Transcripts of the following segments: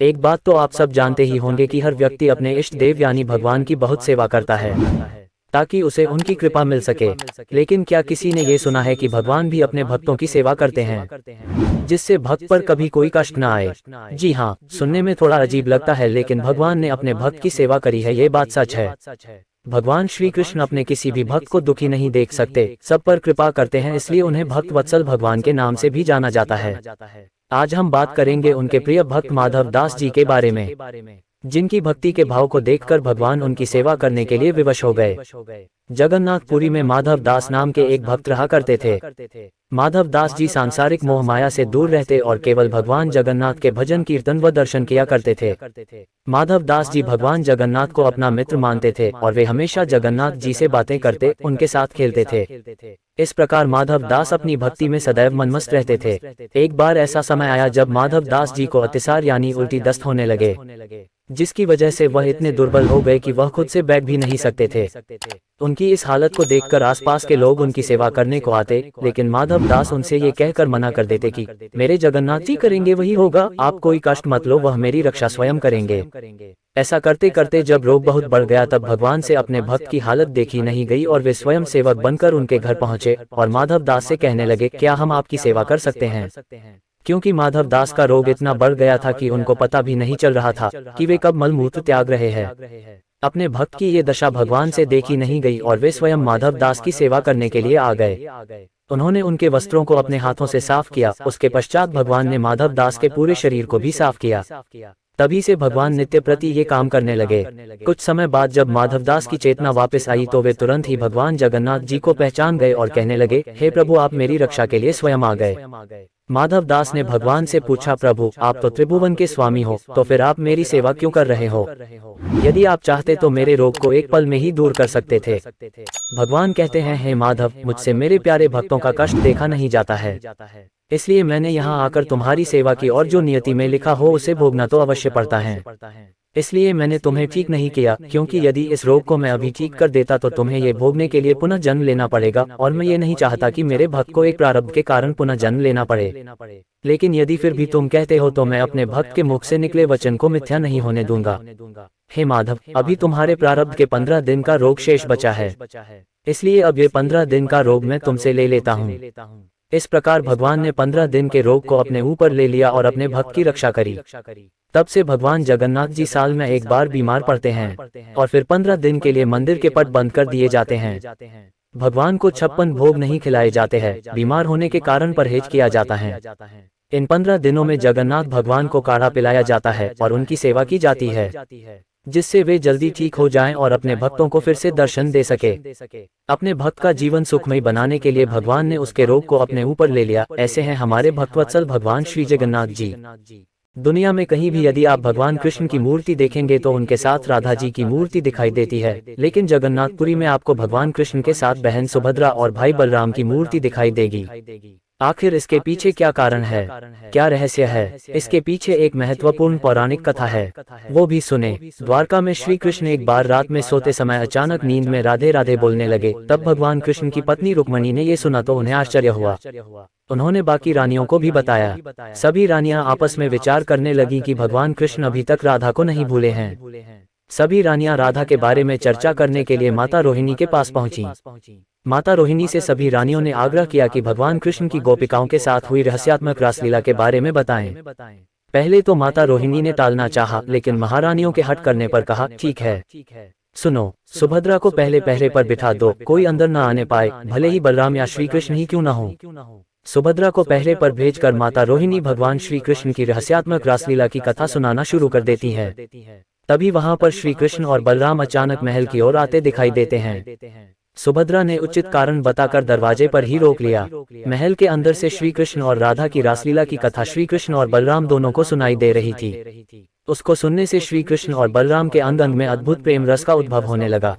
एक बात तो आप सब जानते ही होंगे कि हर व्यक्ति अपने इष्ट देव यानी भगवान की बहुत सेवा करता है ताकि उसे उनकी कृपा मिल सके। लेकिन क्या किसी ने ये सुना है कि भगवान भी अपने भक्तों की सेवा करते हैं जिससे भक्त पर कभी कोई कष्ट न आए? जी हाँ, सुनने में थोड़ा अजीब लगता है, लेकिन भगवान ने अपने भक्त की सेवा करी है, ये बात सच है। भगवान श्री कृष्ण अपने किसी भी भक्त को दुखी नहीं देख सकते, सब पर कृपा करते हैं, इसलिए उन्हें भक्त वत्सल भगवान के नाम से भी जाना जाता है। आज हम बात करेंगे उनके प्रिय भक्त माधव दास जी के बारे में, जिनकी भक्ति के भाव को देखकर भगवान उनकी सेवा करने के लिए विवश हो गए। जगन्नाथपुरी में माधव दास नाम के एक भक्त रहा करते थे। माधव दास जी सांसारिक मोह माया से दूर रहते और केवल भगवान जगन्नाथ के भजन कीर्तन व दर्शन किया करते थे। माधव दास जी भगवान जगन्नाथ को अपना मित्र मानते थे और वे हमेशा जगन्नाथ जी से बातें करते, उनके साथ खेलते थे। इस प्रकार माधव दास अपनी भक्ति में सदैव मनमस्त रहते थे। एक बार ऐसा समय आया जब माधव दास जी को अतिसार यानी उल्टी दस्त होने लगे, जिसकी वजह से वह इतने दुर्बल हो गए कि वह खुद से बैठ भी नहीं सकते थे। उनकी इस हालत को देखकर आसपास के लोग उनकी सेवा करने को आते, लेकिन माधव दास उनसे ये कहकर मना कर देते कि मेरे जगन्नाथ जी करेंगे वही होगा, आप कोई कष्ट मत लो, वह मेरी रक्षा स्वयं करेंगे। ऐसा करते करते जब रोग बहुत बढ़ गया तब भगवान से अपने भक्त की हालत देखी नहीं गई और वे स्वयं सेवक बनकर उनके घर पहुंचे और माधव दास से कहने लगे, क्या हम आपकी सेवा कर सकते हैं? क्योंकि माधव दास का रोग इतना बढ़ गया था कि उनको पता भी नहीं चल रहा था कि वे कब मलमूत्र त्याग रहे हैं। अपने भक्त की ये दशा भगवान से देखी नहीं गई और वे स्वयं माधव दास की सेवा करने के लिए आ गए। उन्होंने उनके वस्त्रों को अपने हाथों से साफ किया। उसके पश्चात भगवान ने माधव दास के पूरे शरीर को भी साफ किया। तभी से भगवान नित्य प्रति ये काम करने लगे। कुछ समय बाद जब माधव दास की चेतना वापस आई तो वे तुरंत ही भगवान जगन्नाथ जी को पहचान गए और कहने लगे, हे प्रभु, आप मेरी रक्षा के लिए स्वयं आ गए। माधव दास ने भगवान से पूछा, प्रभु, आप तो त्रिभुवन के स्वामी हो, तो फिर आप मेरी सेवा क्यों कर रहे हो? यदि आप चाहते तो मेरे रोग को एक पल में ही दूर कर सकते थे। भगवान कहते हैं, हे माधव, मुझसे मेरे प्यारे भक्तों का कष्ट देखा नहीं जाता है, इसलिए मैंने यहाँ आकर तुम्हारी सेवा की और जो नियति में लिखा हो उसे भोगना तो अवश्य पड़ता है। इसलिए मैंने तुम्हें ठीक नहीं किया, क्योंकि यदि इस रोग को मैं अभी ठीक कर देता तो तुम्हें ये भोगने के लिए पुनः जन्म लेना पड़ेगा, और मैं ये नहीं चाहता कि मेरे भक्त को एक प्रारब्ध के कारण पुनः जन्म लेना पड़े। लेकिन यदि फिर भी तुम कहते हो तो मैं अपने भक्त के मुख से निकले वचन को मिथ्या नहीं होने दूंगा। हे माधव, अभी तुम्हारे प्रारब्ध के 15 दिन का रोग शेष बचा है, इसलिए अब ये 15 दिन का रोग मैं तुमसे ले लेता हूँ। इस प्रकार भगवान ने 15 दिन के रोग को अपने ऊपर ले लिया और अपने भक्त की रक्षा करी। तब से भगवान जगन्नाथ जी साल में एक बार बीमार पड़ते हैं और फिर 15 दिन के लिए मंदिर के पट बंद कर दिए जाते हैं। भगवान को 56 भोग नहीं खिलाए जाते हैं, बीमार होने के कारण परहेज किया जाता है। इन 15 दिनों में जगन्नाथ भगवान को काढ़ा पिलाया जाता है और उनकी सेवा की जाती है, जिससे वे जल्दी ठीक हो जाएं और अपने भक्तों को फिर से दर्शन दे सके। अपने भक्त का जीवन सुखमय बनाने के लिए भगवान ने उसके रोग को अपने ऊपर ले लिया। ऐसे हैं हमारे भक्तवत्सल भगवान श्री जगन्नाथ जी। दुनिया में कहीं भी यदि आप भगवान कृष्ण की मूर्ति देखेंगे तो उनके साथ राधा जी की मूर्ति दिखाई देती है, लेकिन जगन्नाथपुरी में आपको भगवान कृष्ण के साथ बहन सुभद्रा और भाई बलराम की मूर्ति दिखाई देगी। आखिर इसके पीछे क्या कारण है, क्या रहस्य है? इसके पीछे एक महत्वपूर्ण पौराणिक कथा है, वो भी सुने। द्वारका में श्री कृष्ण एक बार रात में सोते समय अचानक नींद में राधे राधे बोलने लगे। तब भगवान कृष्ण की पत्नी रुक्मणी ने ये सुना तो उन्हें आश्चर्य हुआ। उन्होंने बाकी रानियों को भी बताया। सभी रानियां आपस में विचार करने लगी कि भगवान कृष्ण अभी तक राधा को नहीं भूले हैं। सभी रानियां राधा के बारे में चर्चा करने के लिए माता रोहिणी के पास पहुंची। माता रोहिणी से सभी रानियों ने आग्रह किया कि भगवान कृष्ण की गोपिकाओं के साथ हुई रहस्यात्मक रासलीला के बारे में बताएं। पहले तो माता रोहिणी ने टालना चाहा, लेकिन महारानियों के हट करने पर कहा, ठीक है, सुनो, सुभद्रा को पहले पहरे पर बिठा दो, कोई अंदर न आने पाए, भले ही बलराम या श्री कृष्ण ही क्यों न हो। सुभद्रा को पहरे पर भेजकर माता रोहिणी भगवान श्री कृष्ण की रहस्यात्मक रासलीला की कथा सुनाना शुरू कर देती है। तभी वहां पर श्री कृष्ण और बलराम अचानक महल की ओर आते दिखाई देते हैं। सुभद्रा ने उचित कारण बताकर दरवाजे पर ही रोक लिया। महल के अंदर से श्री कृष्ण और राधा की रासलीला की कथा श्री कृष्ण और बलराम दोनों को सुनाई दे रही थी। उसको सुनने से श्री कृष्ण और बलराम के अंग अंग में अद्भुत प्रेम रस का उद्भव होने लगा।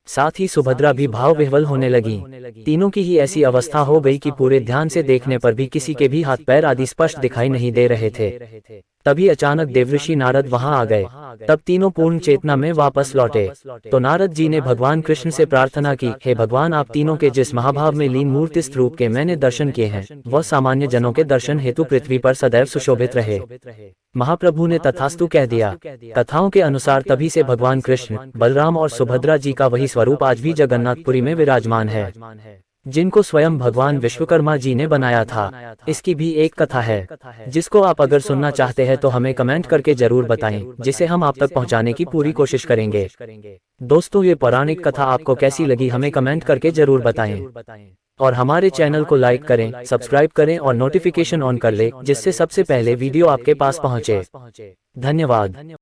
साथ ही सुभद्रा भी भाव विह्वल होने लगी। तीनों की ही ऐसी अवस्था हो गई कि पूरे ध्यान से देखने पर भी किसी के भी हाथ पैर आदि स्पष्ट दिखाई नहीं दे रहे थे। तभी अचानक देवऋषि नारद वहां आ गए। तब तीनों पूर्ण चेतना में वापस लौटे। तो नारद जी ने भगवान कृष्ण से प्रार्थना की, हे भगवान, आप तीनों के जिस महाभाव में लीन मूर्तिस्थ रूप के मैंने दर्शन किए हैं, वह सामान्य जनों के दर्शन हेतु पृथ्वी पर सदैव सुशोभित रहे। महाप्रभु ने तथास्तु कह दिया। कथाओं के अनुसार तभी से भगवान कृष्ण, बलराम और सुभद्रा जी का वही स्वरूप आज भी जगन्नाथपुरी में विराजमान है, जिनको स्वयं भगवान विश्वकर्मा जी ने बनाया था। इसकी भी एक कथा है, जिसको आप अगर सुनना चाहते हैं तो हमें कमेंट करके जरूर बताएं, जिसे हम आप तक पहुंचाने की पूरी कोशिश करेंगे। दोस्तों, ये पौराणिक कथा आपको कैसी लगी हमें कमेंट करके जरूर बताएं, और हमारे चैनल को लाइक करें, सब्सक्राइब करें और नोटिफिकेशन ऑन कर लें, जिससे सबसे पहले वीडियो आपके पास पहुंचे। धन्यवाद।